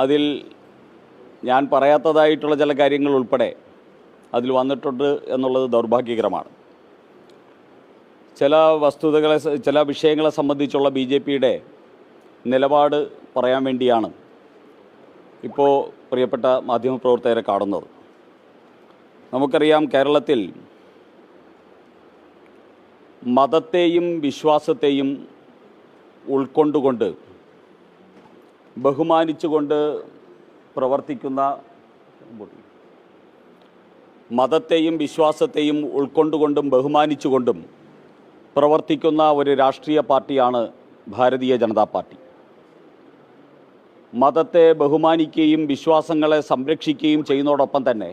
അതിൽ ഞാൻ പറയാത്തതായിട്ടുള്ള ചില കാര്യങ്ങൾ ഉൾപ്പെടെ അതിൽ വന്നിട്ടുണ്ട് എന്നുള്ളത് ദൗർഭാഗ്യകരമാണ്. ചില വസ്തുതകളെ, ചില വിഷയങ്ങളെ സംബന്ധിച്ചുള്ള BJPയുടെ നിലപാട് പറയാൻ വേണ്ടിയാണ് ഇപ്പോൾ പ്രിയപ്പെട്ട മാധ്യമപ്രവർത്തകരെ കാണുന്നത്. നമുക്കറിയാം, കേരളത്തിൽ മതത്തെയും വിശ്വാസത്തെയും ഉൾക്കൊണ്ടുകൊണ്ട് ബഹുമാനിച്ചുകൊണ്ട് പ്രവർത്തിക്കുന്ന, മതത്തെയും വിശ്വാസത്തെയും ഉൾക്കൊണ്ടുകൊണ്ടും ബഹുമാനിച്ചുകൊണ്ടും പ്രവർത്തിക്കുന്ന ഒരു രാഷ്ട്രീയ പാർട്ടിയാണ് ഭാരതീയ ജനതാ പാർട്ടി. മതത്തെ ബഹുമാനിക്കുകയും വിശ്വാസങ്ങളെ സംരക്ഷിക്കുകയും ചെയ്യുന്നതോടൊപ്പം തന്നെ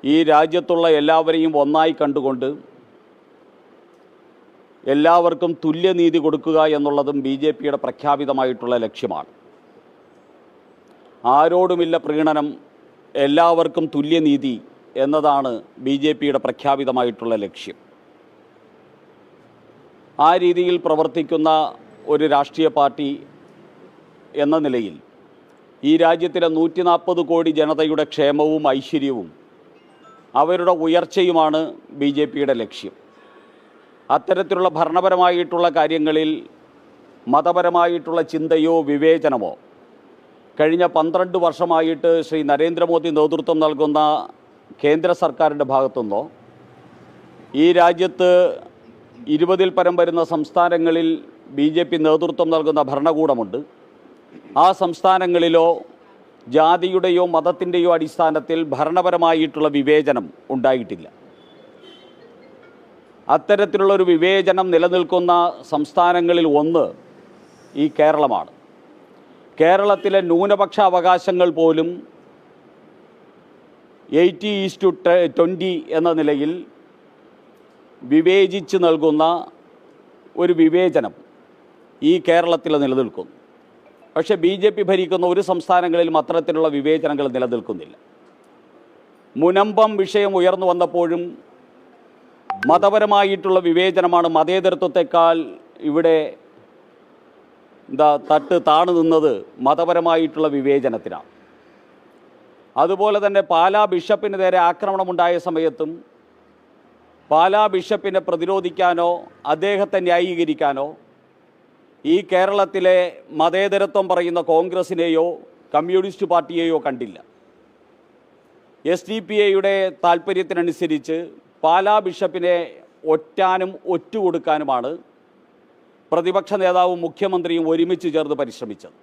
ഈ രാജ്യത്തുള്ള എല്ലാവരെയും ഒന്നായി കണ്ടുകൊണ്ട് എല്ലാവർക്കും തുല്യനീതി കൊടുക്കുക എന്നുള്ളതും BJPയുടെ പ്രഖ്യാപിതമായിട്ടുള്ള ലക്ഷ്യമാണ്. ആരോടുമില്ല പ്രീണനം, എല്ലാവർക്കും തുല്യനീതി എന്നതാണ് BJPയുടെ പ്രഖ്യാപിതമായിട്ടുള്ള ലക്ഷ്യം. ആ രീതിയിൽ പ്രവർത്തിക്കുന്ന ഒരു രാഷ്ട്രീയ പാർട്ടി എന്ന നിലയിൽ ഈ രാജ്യത്തിലെ 140 കോടി ജനതയുടെ ക്ഷേമവും ഐശ്വര്യവും അവരുടെ ഉയർച്ചയുമാണ് BJPയുടെ ലക്ഷ്യം. അത്തരത്തിലുള്ള ഭരണപരമായിട്ടുള്ള കാര്യങ്ങളിൽ മതപരമായിട്ടുള്ള ചിന്തയോ വിവേചനമോ കഴിഞ്ഞ 12 വർഷമായിട്ട് ശ്രീ നരേന്ദ്രമോദി നേതൃത്വം നൽകുന്ന കേന്ദ്ര സർക്കാരിൻ്റെ ഭാഗത്തുനിന്നോ ഈ രാജ്യത്ത് 20-ൽ പരം വരുന്ന സംസ്ഥാനങ്ങളിൽ BJP നേതൃത്വം നൽകുന്ന ഭരണകൂടമുണ്ട്. ആ സംസ്ഥാനങ്ങളിലോ ജാതിയുടെയോ മതത്തിൻ്റെയോ അടിസ്ഥാനത്തിൽ ഭരണപരമായിട്ടുള്ള വിവേചനം ഉണ്ടായിട്ടില്ല. അത്തരത്തിലുള്ളൊരു വിവേചനം നിലനിൽക്കുന്ന സംസ്ഥാനങ്ങളിൽ ഒന്ന് ഈ കേരളമാണ്. കേരളത്തിലെ ന്യൂനപക്ഷ അവകാശങ്ങൾ പോലും 80:20 എന്ന നിലയിൽ വിവേചിച്ച് നൽകുന്ന ഒരു വിവേചനം ഈ കേരളത്തിൽ നിലനിൽക്കുന്നു. പക്ഷേ BJP ഭരിക്കുന്ന ഒരു സംസ്ഥാനങ്ങളിലും അത്തരത്തിലുള്ള വിവേചനങ്ങൾ നിലനിൽക്കുന്നില്ല. മുനമ്പം വിഷയം ഉയർന്നു വന്നപ്പോഴും മതപരമായിട്ടുള്ള വിവേചനമാണ്, മതേതരത്വത്തെക്കാൾ ഇവിടെ തട്ട് താണു നിന്നത് മതപരമായിട്ടുള്ള വിവേചനത്തിനാണ്. അതുപോലെ തന്നെ പാലാ ബിഷപ്പിന് നേരെ ആക്രമണമുണ്ടായ സമയത്തും പാലാ ബിഷപ്പിനെ പ്രതിരോധിക്കാനോ അദ്ദേഹത്തെ ന്യായീകരിക്കാനോ ഈ കേരളത്തിലെ മതേതരത്വം പറയുന്ന കോൺഗ്രസിനെയോ കമ്മ്യൂണിസ്റ്റ് പാർട്ടിയെയോ കണ്ടില്ല. SDPIയുടെ താല്പര്യത്തിനനുസരിച്ച് പാലാ ബിഷപ്പിനെ ഒറ്റാനും ഒറ്റുകൊടുക്കാനുമാണ് പ്രതിപക്ഷ നേതാവും മുഖ്യമന്ത്രിയും ഒരുമിച്ച് ചേർന്ന് പരിശ്രമിച്ചത്.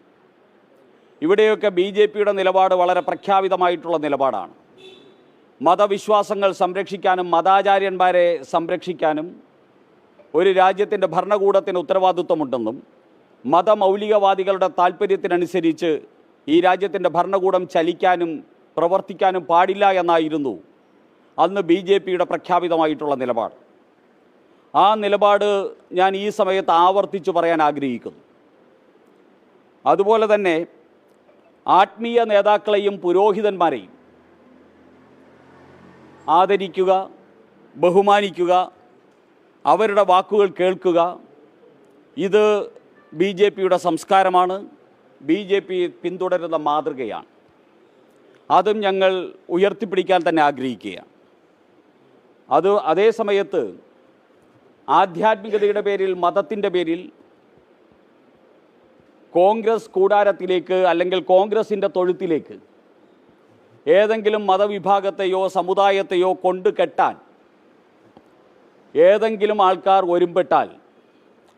ഇവിടെയൊക്കെ BJPയുടെ നിലപാട് വളരെ പ്രഖ്യാപിതമായിട്ടുള്ള നിലപാടാണ്. മതവിശ്വാസങ്ങൾ സംരക്ഷിക്കാനും മതാചാര്യന്മാരെ സംരക്ഷിക്കാനും ഒരു രാജ്യത്തിൻ്റെ ഭരണകൂടത്തിന് ഉത്തരവാദിത്വമുണ്ടെന്നും മതമൗലികവാദികളുടെ താല്പര്യത്തിനനുസരിച്ച് ഈ രാജ്യത്തിൻ്റെ ഭരണകൂടം ചലിക്കാനും പ്രവർത്തിക്കാനും പാടില്ല എന്നായിരുന്നു അന്ന് BJPയുടെ പ്രഖ്യാപിതമായിട്ടുള്ള നിലപാട്. ആ നിലപാട് ഞാൻ ഈ സമയത്ത് ആവർത്തിച്ചു പറയാൻ ആഗ്രഹിക്കുന്നു. അതുപോലെ തന്നെ ആത്മീയ നേതാക്കളെയും പുരോഹിതന്മാരെയും ആദരിക്കുക, ബഹുമാനിക്കുക, അവരുടെ വാക്കുകൾ കേൾക്കുക, ഇത് BJPയുടെ സംസ്കാരമാണ്, BJP പിന്തുടരുന്ന മാതൃകയാണ്. അതും ഞങ്ങൾ ഉയർത്തിപ്പിടിക്കാൻ തന്നെ ആഗ്രഹിക്കുകയാണ്. അതേ സമയത്ത് ആധ്യാത്മികതയുടെ പേരിൽ, മതത്തിൻ്റെ പേരിൽ കോൺഗ്രസ് കൂടാരത്തിലേക്ക് അല്ലെങ്കിൽ കോൺഗ്രസിൻ്റെ തൊഴുത്തിലേക്ക് ഏതെങ്കിലും മതവിഭാഗത്തെയോ സമുദായത്തെയോ കൊണ്ടുകെട്ടാൻ ഏതെങ്കിലും ആൾക്കാർ ഒരുമ്പെട്ടാൽ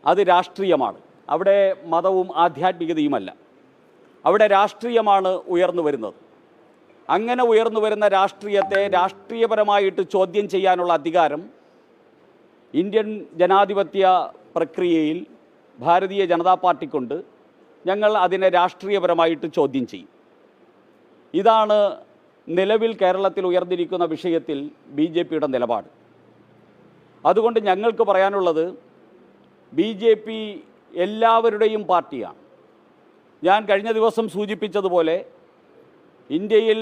അത് രാഷ്ട്രീയമാണ്. അവിടെ മതവും ആധ്യാത്മികതയുമല്ല, അവിടെ രാഷ്ട്രീയമാണ് ഉയർന്നു വരുന്നത്. അങ്ങനെ ഉയർന്നു വരുന്ന രാഷ്ട്രീയത്തെ രാഷ്ട്രീയപരമായിട്ട് ചോദ്യം ചെയ്യാനുള്ള അധികാരം ഇന്ത്യൻ ജനാധിപത്യ പ്രക്രിയയിൽ ഭാരതീയ ജനതാ പാർട്ടിക്കുണ്ട്. ഞങ്ങൾ അതിനെ രാഷ്ട്രീയപരമായിട്ട് ചോദ്യം ചെയ്യും. ഇതാണ് നിലവിൽ കേരളത്തിൽ ഉയർന്നിരിക്കുന്ന വിഷയത്തിൽ BJPയുടെ നിലപാട്. അതുകൊണ്ട് ഞങ്ങൾക്ക് പറയാനുള്ളത്, BJP എല്ലാവരുടെയും പാർട്ടിയാണ്. ഞാൻ കഴിഞ്ഞ ദിവസം സൂചിപ്പിച്ചതുപോലെ ഇന്ത്യയിൽ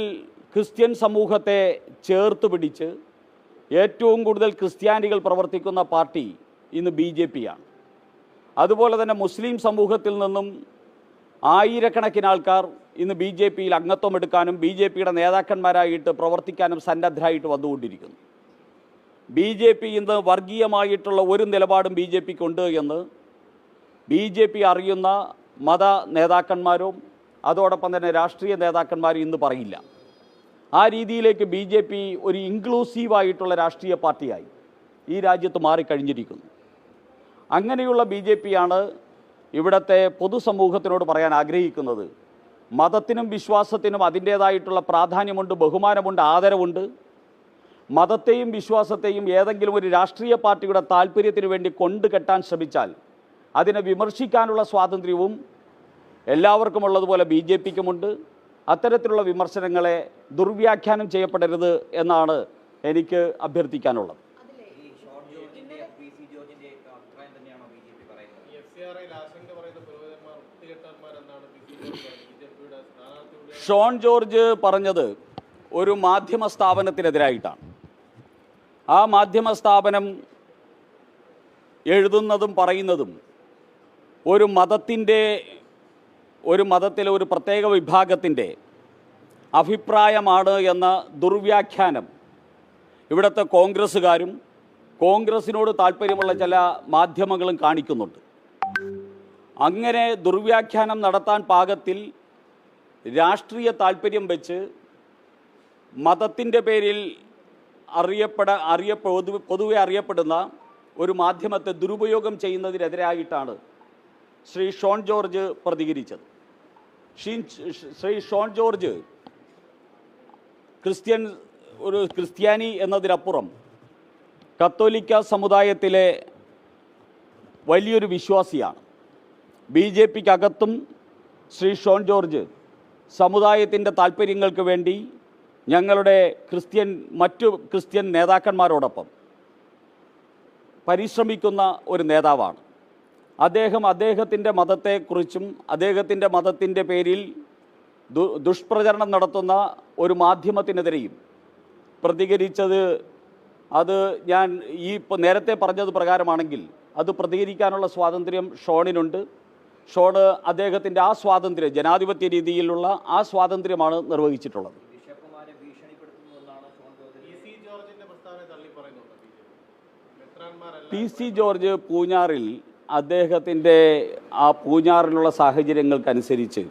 ക്രിസ്ത്യൻ സമൂഹത്തെ ചേർത്ത് പിടിച്ച് ഏറ്റവും കൂടുതൽ ക്രിസ്ത്യാനികൾ പ്രവർത്തിക്കുന്ന പാർട്ടി ഇന്ന് BJP ആണ്. അതുപോലെ തന്നെ മുസ്ലിം സമൂഹത്തിൽ നിന്നും ആയിരക്കണക്കിന് ആൾക്കാർ ഇന്ന് ബി ജെ പിയിൽ അംഗത്വം എടുക്കാനും ബി ജെ പിയുടെ നേതാക്കന്മാരായിട്ട് പ്രവർത്തിക്കാനും സന്നദ്ധരായിട്ട് വന്നുകൊണ്ടിരിക്കുന്നു. ബി ജെ പി ഇന്ന് വർഗീയമായിട്ടുള്ള ഒരു നിലപാടും ബി ജെ പിക്കുണ്ട് എന്ന് ബി ജെ പി അറിയുന്ന മത നേതാക്കന്മാരും അതോടൊപ്പം തന്നെ രാഷ്ട്രീയ നേതാക്കന്മാരും ഇന്ന് പറയില്ല. ആ രീതിയിലേക്ക് ബി ജെ പി ഒരു ഇൻക്ലൂസീവായിട്ടുള്ള രാഷ്ട്രീയ പാർട്ടിയായി ഈ രാജ്യത്ത് മാറിക്കഴിഞ്ഞിരിക്കുന്നു. അങ്ങനെയുള്ള ബി ജെ പിയാണ് ഇവിടുത്തെ പൊതുസമൂഹത്തിനോട് പറയാൻ ആഗ്രഹിക്കുന്നത്. മതത്തിനും വിശ്വാസത്തിനും അതിൻ്റേതായിട്ടുള്ള പ്രാധാന്യമുണ്ട്, ബഹുമാനമുണ്ട്, ആദരവുണ്ട്. മതത്തെയും വിശ്വാസത്തെയും ഏതെങ്കിലും ഒരു രാഷ്ട്രീയ പാർട്ടിയുടെ താല്പര്യത്തിന് വേണ്ടി കൊണ്ടുകെട്ടാൻ ശ്രമിച്ചാൽ അതിനെ വിമർശിക്കാനുള്ള സ്വാതന്ത്ര്യവും എല്ലാവർക്കും ഉള്ളതുപോലെ ബി ജെ പിക്കുമുണ്ട്. അത്തരത്തിലുള്ള വിമർശനങ്ങളെ ദുർവ്യാഖ്യാനം ചെയ്യപ്പെടരുത് എന്നാണ് എനിക്ക് അഭ്യർത്ഥിക്കാനുള്ളത്. ഷോൺ ജോർജ് പറഞ്ഞത് ഒരു മാധ്യമ സ്ഥാപനത്തിനെതിരായിട്ടാണ്. ആ മാധ്യമ സ്ഥാപനം എഴുതുന്നതും പറയുന്നതും ഒരു മതത്തിലെ ഒരു പ്രത്യേക വിഭാഗത്തിൻ്റെ അഭിപ്രായമാണ് എന്ന ദുർവ്യാഖ്യാനം ഇവിടുത്തെ കോൺഗ്രസ്സുകാരും കോൺഗ്രസിനോട് താല്പര്യമുള്ള ചില മാധ്യമങ്ങളും കാണിക്കുന്നുണ്ട്. അങ്ങനെ ദുർവ്യാഖ്യാനം നടത്താൻ പാകത്തിൽ രാഷ്ട്രീയ താല്പര്യം വെച്ച് മതത്തിൻ്റെ പേരിൽ പൊതുവെ അറിയപ്പെടുന്ന ഒരു മാധ്യമത്തെ ദുരുപയോഗം ചെയ്യുന്നതിനെതിരായിട്ടാണ് ശ്രീ ഷോൺ ജോർജ് പ്രതികരിച്ചത്. ശ്രീ ഷോൺ ജോർജ് ക്രിസ്ത്യാനി എന്നതിനപ്പുറം കത്തോലിക്ക സമുദായത്തിലെ വലിയൊരു വിശ്വാസിയാണ്. ബി ജെ പിക്കകത്തും ശ്രീ ഷോൺ ജോർജ് സമുദായത്തിൻ്റെ താല്പര്യങ്ങൾക്ക് വേണ്ടി ഞങ്ങളുടെ മറ്റു ക്രിസ്ത്യൻ നേതാക്കന്മാരോടൊപ്പം പരിശ്രമിക്കുന്ന ഒരു നേതാവാണ്. അദ്ദേഹത്തിൻ്റെ മതത്തെക്കുറിച്ചും അദ്ദേഹത്തിൻ്റെ മതത്തിൻ്റെ പേരിൽ ദുഷ്പ്രചരണം നടത്തുന്ന ഒരു മാധ്യമത്തിനെതിരെയും പ്രതികരിച്ചത് അത് ഞാൻ നേരത്തെ പറഞ്ഞത് പ്രകാരമാണെങ്കിൽ അത് പ്രതികരിക്കാനുള്ള സ്വാതന്ത്ര്യം ഷോണിനുണ്ട്. ഷോണ് അദ്ദേഹത്തിൻ്റെ ആ സ്വാതന്ത്ര്യം ജനാധിപത്യ രീതിയിലുള്ള ആ സ്വാതന്ത്ര്യമാണ് നിർവഹിച്ചിട്ടുള്ളത്. പി സി ജോർജ് പൂഞ്ഞാറിൽ പൂഞ്ഞാറിലുള്ള സാഹചര്യങ്ങൾക്കനുസരിച്ച്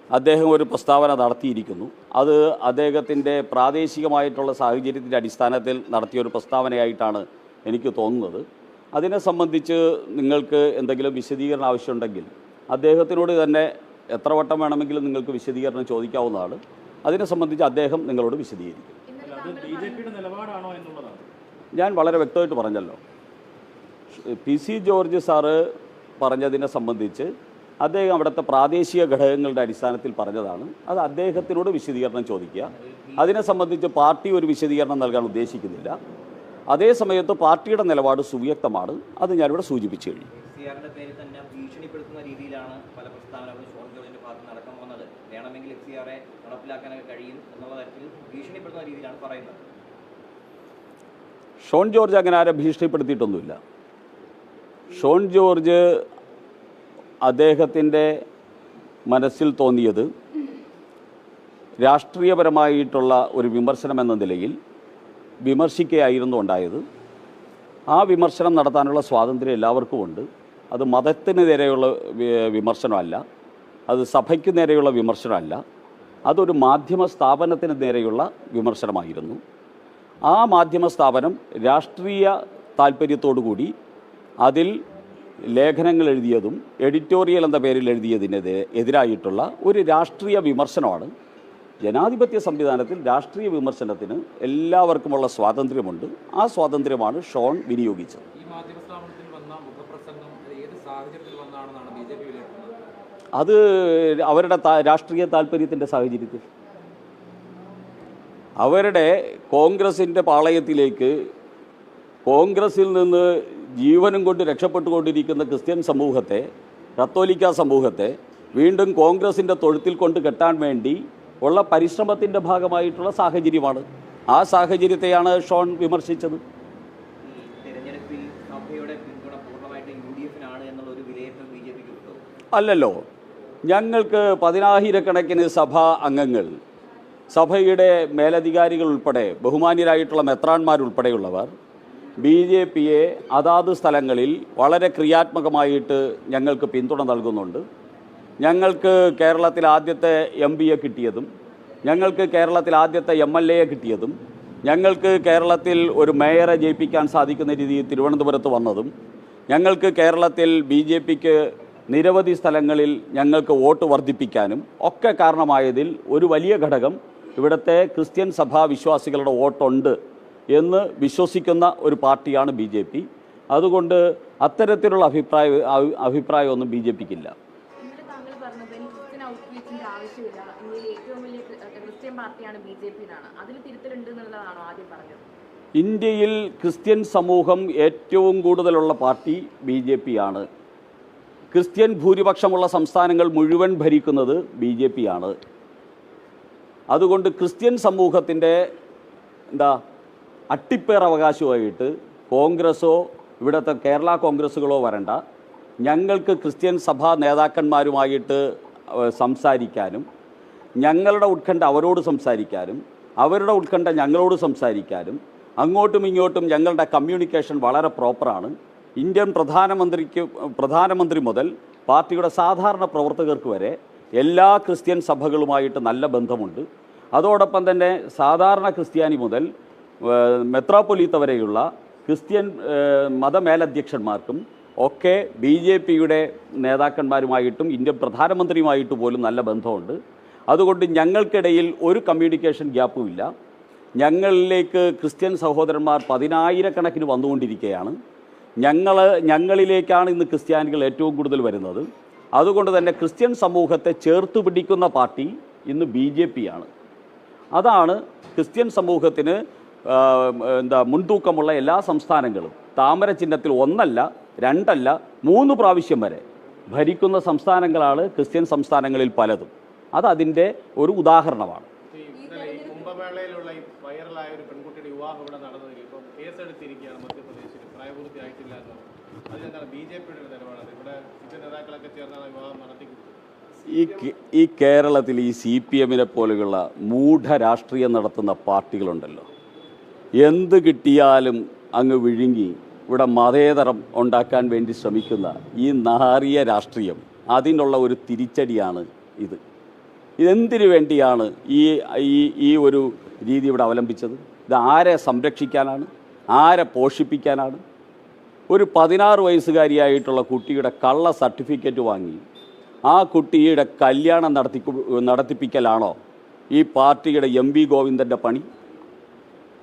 അദ്ദേഹം ഒരു പ്രസ്താവന നടത്തിയിരിക്കുന്നു. അത് അദ്ദേഹത്തിൻ്റെ പ്രാദേശികമായിട്ടുള്ള സാഹചര്യത്തിൻ്റെ അടിസ്ഥാനത്തിൽ നടത്തിയൊരു പ്രസ്താവനയായിട്ടാണ് എനിക്ക് തോന്നുന്നത്. അതിനെ സംബന്ധിച്ച് നിങ്ങൾക്ക് എന്തെങ്കിലും വിശദീകരണം ആവശ്യമുണ്ടെങ്കിൽ അദ്ദേഹത്തിനോട് തന്നെ എത്ര വട്ടം വേണമെങ്കിലും നിങ്ങൾക്ക് വിശദീകരണം ചോദിക്കാവുന്നതാണ്. അതിനെ സംബന്ധിച്ച് അദ്ദേഹം നിങ്ങളോട് വിശദീകരിക്കും. ഞാൻ വളരെ വ്യക്തമായിട്ട് പറഞ്ഞല്ലോ. പി സി ജോർജ് സാറ് പറഞ്ഞതിനെ സംബന്ധിച്ച് അദ്ദേഹം അവിടുത്തെ പ്രാദേശിക ഘടകങ്ങളുടെ അടിസ്ഥാനത്തിൽ പറഞ്ഞതാണ്. അത് അദ്ദേഹത്തിനോട് വിശദീകരണം ചോദിക്കുക. അതിനെ സംബന്ധിച്ച് പാർട്ടി ഒരു വിശദീകരണം നൽകാൻ ഉദ്ദേശിക്കുന്നില്ല. അതേ സമയത്ത് പാർട്ടിയുടെ നിലപാട് സുവ്യക്തമാണ്. അത് ഞാനിവിടെ സൂചിപ്പിച്ചു കഴിഞ്ഞു. ഭീഷണിപ്പെടുത്തുന്ന രീതിയിലാണ് പല പ്രസ്താവനകളും ഷോൺ ജോർജിന്റെ ഭാഗത്ത് നടക്കാൻ പോകുന്നത്. വേണമെങ്കിൽ FCR നടപ്പിലാക്കാനൊക്കെ കഴിയും എന്നുള്ള തരത്തിൽ ഭീഷണിപ്പെടുത്തുന്ന രീതിയിലാണ് പറയുന്നത്. ഷോൺ ജോർജ് അങ്ങനെ ആരെ ഭീഷണിപ്പെടുത്തിയിട്ടൊന്നുമില്ല. ഷോൺ ജോർജ് അദ്ദേഹത്തിൻ്റെ മനസ്സിൽ തോന്നിയത് രാഷ്ട്രീയപരമായിട്ടുള്ള ഒരു വിമർശനം എന്ന നിലയിൽ വിമർശിക്കുകയായിരുന്നു ഉണ്ടായത്. ആ വിമർശനം നടത്താനുള്ള സ്വാതന്ത്ര്യം എല്ലാവർക്കും ഉണ്ട്. അത് മതത്തിന് നേരെയുള്ള വിമർശനമല്ല, അത് സഭയ്ക്ക് നേരെയുള്ള വിമർശനമല്ല, അതൊരു മാധ്യമ സ്ഥാപനത്തിന് നേരെയുള്ള വിമർശനമായിരുന്നു. ആ മാധ്യമ സ്ഥാപനം രാഷ്ട്രീയ താല്പര്യത്തോടു കൂടി അതിൽ ലേഖനങ്ങൾ എഴുതിയതും എഡിറ്റോറിയൽ എന്ന പേരിൽ എതിരായിട്ടുള്ള ഒരു രാഷ്ട്രീയ വിമർശനമാണ്. ജനാധിപത്യ സംവിധാനത്തിൽ രാഷ്ട്രീയ വിമർശനത്തിന് എല്ലാവർക്കുമുള്ള സ്വാതന്ത്ര്യമുണ്ട്. ആ സ്വാതന്ത്ര്യമാണ് ഷോൺ വിനിയോഗിച്ചത്. അത് അവരുടെ രാഷ്ട്രീയ താല്പര്യത്തിൻ്റെ സാഹചര്യത്തിൽ അവരുടെ കോൺഗ്രസിൻ്റെ പാളയത്തിലേക്ക് കോൺഗ്രസിൽ നിന്ന് ജീവനും കൊണ്ട് രക്ഷപ്പെട്ടുകൊണ്ടിരിക്കുന്ന ക്രിസ്ത്യൻ സമൂഹത്തെ, കത്തോലിക്ക സമൂഹത്തെ വീണ്ടും കോൺഗ്രസിൻ്റെ തൊഴുത്തിൽ കൊണ്ട് കെട്ടാൻ വേണ്ടി ഉള്ള പരിശ്രമത്തിൻ്റെ ഭാഗമായിട്ടുള്ള സാഹചര്യമാണ്. ആ സാഹചര്യത്തെയാണ് ഷോൺ വിമർശിച്ചത്. അല്ലല്ലോ, ഞങ്ങൾക്ക് 10,000-കണക്കിന് സഭാ അംഗങ്ങൾ, സഭയുടെ മേലധികാരികൾ ഉൾപ്പെടെ, ബഹുമാന്യരായിട്ടുള്ള മെത്രാന്മാരുൾപ്പെടെയുള്ളവർ BJPയെ അതാത് സ്ഥലങ്ങളിൽ വളരെ ക്രിയാത്മകമായിട്ട് ഞങ്ങൾക്ക് പിന്തുണ നൽകുന്നുണ്ട്. ഞങ്ങൾക്ക് കേരളത്തിൽ ആദ്യത്തെ MP-യെ കിട്ടിയതും, ഞങ്ങൾക്ക് കേരളത്തിൽ ആദ്യത്തെ MLA-യെ കിട്ടിയതും, ഞങ്ങൾക്ക് കേരളത്തിൽ ഒരു മേയറെ ജയിപ്പിക്കാൻ സാധിക്കുന്ന രീതിയിൽ തിരുവനന്തപുരത്ത് വന്നതും, ഞങ്ങൾക്ക് കേരളത്തിൽ BJPക്ക് നിരവധി സ്ഥലങ്ങളിൽ ഞങ്ങൾക്ക് വോട്ട് വർദ്ധിപ്പിക്കാനും ഒക്കെ കാരണമായതിൽ ഒരു വലിയ ഘടകം ഇവിടുത്തെ ക്രിസ്ത്യൻ സഭാ വിശ്വാസികളുടെ വോട്ടുണ്ട് എന്ന് വിശ്വസിക്കുന്ന ഒരു പാർട്ടിയാണ് BJP. അതുകൊണ്ട് അത്തരത്തിലുള്ള അഭിപ്രായമൊന്നും BJPക്കില്ല. ഇന്ത്യയിൽ ക്രിസ്ത്യൻ സമൂഹം ഏറ്റവും കൂടുതലുള്ള പാർട്ടി BJPയാണ്. ക്രിസ്ത്യൻ ഭൂരിപക്ഷമുള്ള സംസ്ഥാനങ്ങൾ മുഴുവൻ ഭരിക്കുന്നത് BJPയാണ്. അതുകൊണ്ട് ക്രിസ്ത്യൻ സമൂഹത്തിൻ്റെ അട്ടിപ്പേറവകാശമായിട്ട് കോൺഗ്രസ്സോ ഇവിടുത്തെ കേരള കോൺഗ്രസ്സുകളോ വരണ്ട. ഞങ്ങൾക്ക് ക്രിസ്ത്യൻ സഭാ നേതാക്കന്മാരുമായിട്ട് സംസാരിക്കാനും, ഞങ്ങളുടെ ഉത്കണ്ഠ അവരോട് സംസാരിക്കാനും, അവരുടെ ഉത്കണ്ഠ ഞങ്ങളോട് സംസാരിക്കാനും, അങ്ങോട്ടും ഇങ്ങോട്ടും ഞങ്ങളുടെ കമ്മ്യൂണിക്കേഷൻ വളരെ പ്രോപ്പറാണ്. ഇന്ത്യൻ പ്രധാനമന്ത്രി മുതൽ പാർട്ടിയുടെ സാധാരണ പ്രവർത്തകർക്ക് വരെ എല്ലാ ക്രിസ്ത്യൻ സഭകളുമായിട്ട് നല്ല ബന്ധമുണ്ട്. അതോടൊപ്പം തന്നെ സാധാരണ ക്രിസ്ത്യാനി മുതൽ മെത്രാപ്പൊലീത്ത വരെയുള്ള ക്രിസ്ത്യൻ മതമേലധ്യക്ഷന്മാർക്കും ഒക്കെ BJPയുടെ നേതാക്കന്മാരുമായിട്ടും ഇന്ത്യൻ പ്രധാനമന്ത്രിയുമായിട്ട് പോലും നല്ല ബന്ധമുണ്ട്. അതുകൊണ്ട് ഞങ്ങൾക്കിടയിൽ ഒരു കമ്മ്യൂണിക്കേഷൻ ഗ്യാപ്പുമില്ല. ഞങ്ങളിലേക്ക് ക്രിസ്ത്യൻ സഹോദരന്മാർ 10,000-കണക്കിന് വന്നുകൊണ്ടിരിക്കുകയാണ്. ഞങ്ങളിലേക്കാണ് ഇന്ന് ക്രിസ്ത്യാനികൾ ഏറ്റവും കൂടുതൽ വരുന്നത്. അതുകൊണ്ട് തന്നെ ക്രിസ്ത്യൻ സമൂഹത്തെ ചേർത്ത് പിടിക്കുന്ന പാർട്ടി ഇന്ന് BJPയാണ്. അതാണ് ക്രിസ്ത്യൻ സമൂഹത്തിന് മുൻതൂക്കമുള്ള എല്ലാ സംസ്ഥാനങ്ങളും താമര ചിഹ്നത്തിൽ 1 അല്ല 2 അല്ല 3 പ്രാവശ്യം വരെ ഭരിക്കുന്ന സംസ്ഥാനങ്ങളാണ് ക്രിസ്ത്യൻ സംസ്ഥാനങ്ങളിൽ പലതും. അതതിൻ്റെ ഒരു ഉദാഹരണമാണ്. കുംഭമേളയിലുള്ള ഈ വൈറലായ ഒരു പെൺകുട്ടിയുടെ വിവാഹം ഇവിടെ നടന്നതിൽ ഇപ്പോൾ കേസെടുത്തിരിക്കുകയാണ് മധ്യപ്രദേശിൽ, പ്രായപൂർത്തിയായിട്ടില്ല എന്നാണ്. അതിലെന്താണ് BJPയുടെ ഒരു നിലപാട്? ഇവിടെ നേതാക്കളൊക്കെ ചേർന്നാണ് വിവാഹം നടത്തിക്കുന്നത്. ഈ കേരളത്തിൽ ഈ CPM-നെ പോലെയുള്ള മൂഢ രാഷ്ട്രീയം നടത്തുന്ന പാർട്ടികളുണ്ടല്ലോ, എന്ത് കിട്ടിയാലും അങ്ങ് വിഴുങ്ങി ഇവിടെ മതേതരം ഉണ്ടാക്കാൻ വേണ്ടി ശ്രമിക്കുന്ന ഈ നാറിയ രാഷ്ട്രീയം, അതിനുള്ള ഒരു തിരിച്ചടിയാണ് ഇത്. ഇതെന്തിനു വേണ്ടിയാണ് ഈ ഒരു രീതി ഇവിടെ അവലംബിച്ചത്? ഇത് ആരെ സംരക്ഷിക്കാനാണ്? ആരെ പോഷിപ്പിക്കാനാണ്? ഒരു 16 വയസ്സുകാരിയായിട്ടുള്ള കുട്ടിയുടെ കള്ള സർട്ടിഫിക്കറ്റ് വാങ്ങി ആ കുട്ടിയുടെ കല്യാണം നടത്തിപ്പിക്കലാണോ ഈ പാർട്ടിയുടെ MP ഗോവിന്ദൻ്റെ പണി?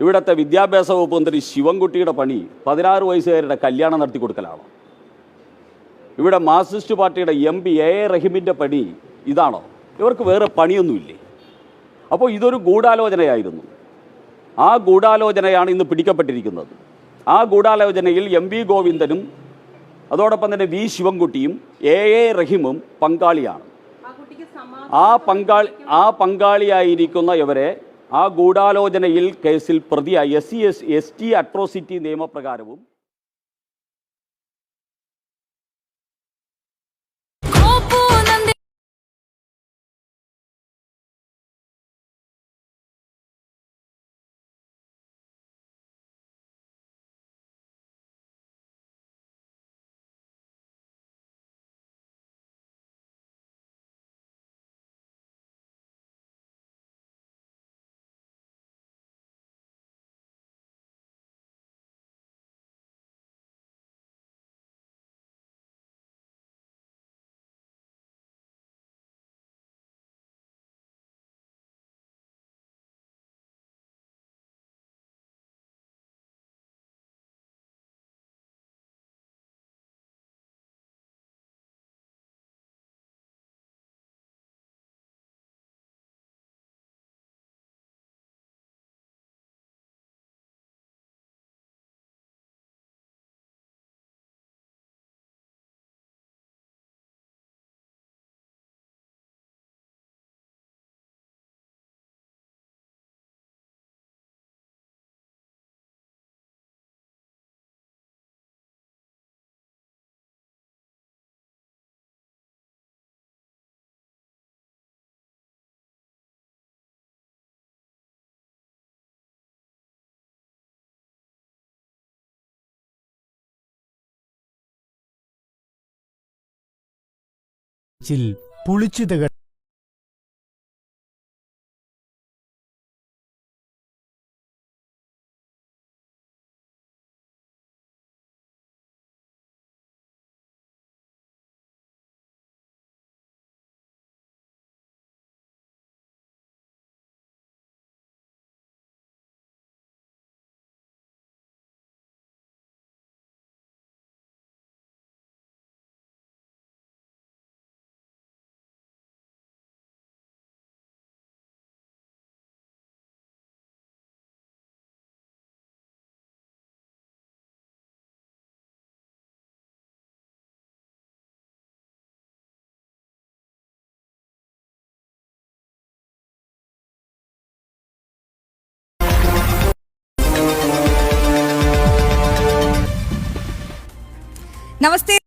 ഇവിടുത്തെ വിദ്യാഭ്യാസ വകുപ്പ് മന്ത്രി ശിവൻകുട്ടിയുടെ പണി 16 വയസ്സുകാരുടെ കല്യാണം നടത്തി കൊടുക്കലാണോ? ഇവിടെ മാർക്സിസ്റ്റ് പാർട്ടിയുടെ MP A.A. റഹീമിൻ്റെ പണി ഇതാണോ? ഇവർക്ക് വേറെ പണിയൊന്നുമില്ലേ? അപ്പോൾ ഇതൊരു ഗൂഢാലോചനയായിരുന്നു. ആ ഗൂഢാലോചനയാണ് ഇന്ന് പിടിക്കപ്പെട്ടിരിക്കുന്നത്. ആ ഗൂഢാലോചനയിൽ MP ഗോവിന്ദനും അതോടൊപ്പം തന്നെ V. ശിവൻകുട്ടിയും A.A. റഹീമും പങ്കാളിയാണ്. ആ പങ്കാളിയായിരിക്കുന്ന ഇവരെ ആ ഗൂഢാലോചനയിൽ കേസിൽ പ്രതിയായി SC/ST അട്രോസിറ്റി നിയമപ്രകാരവും പുളിച്ചിതകൾ നമസ്തേ.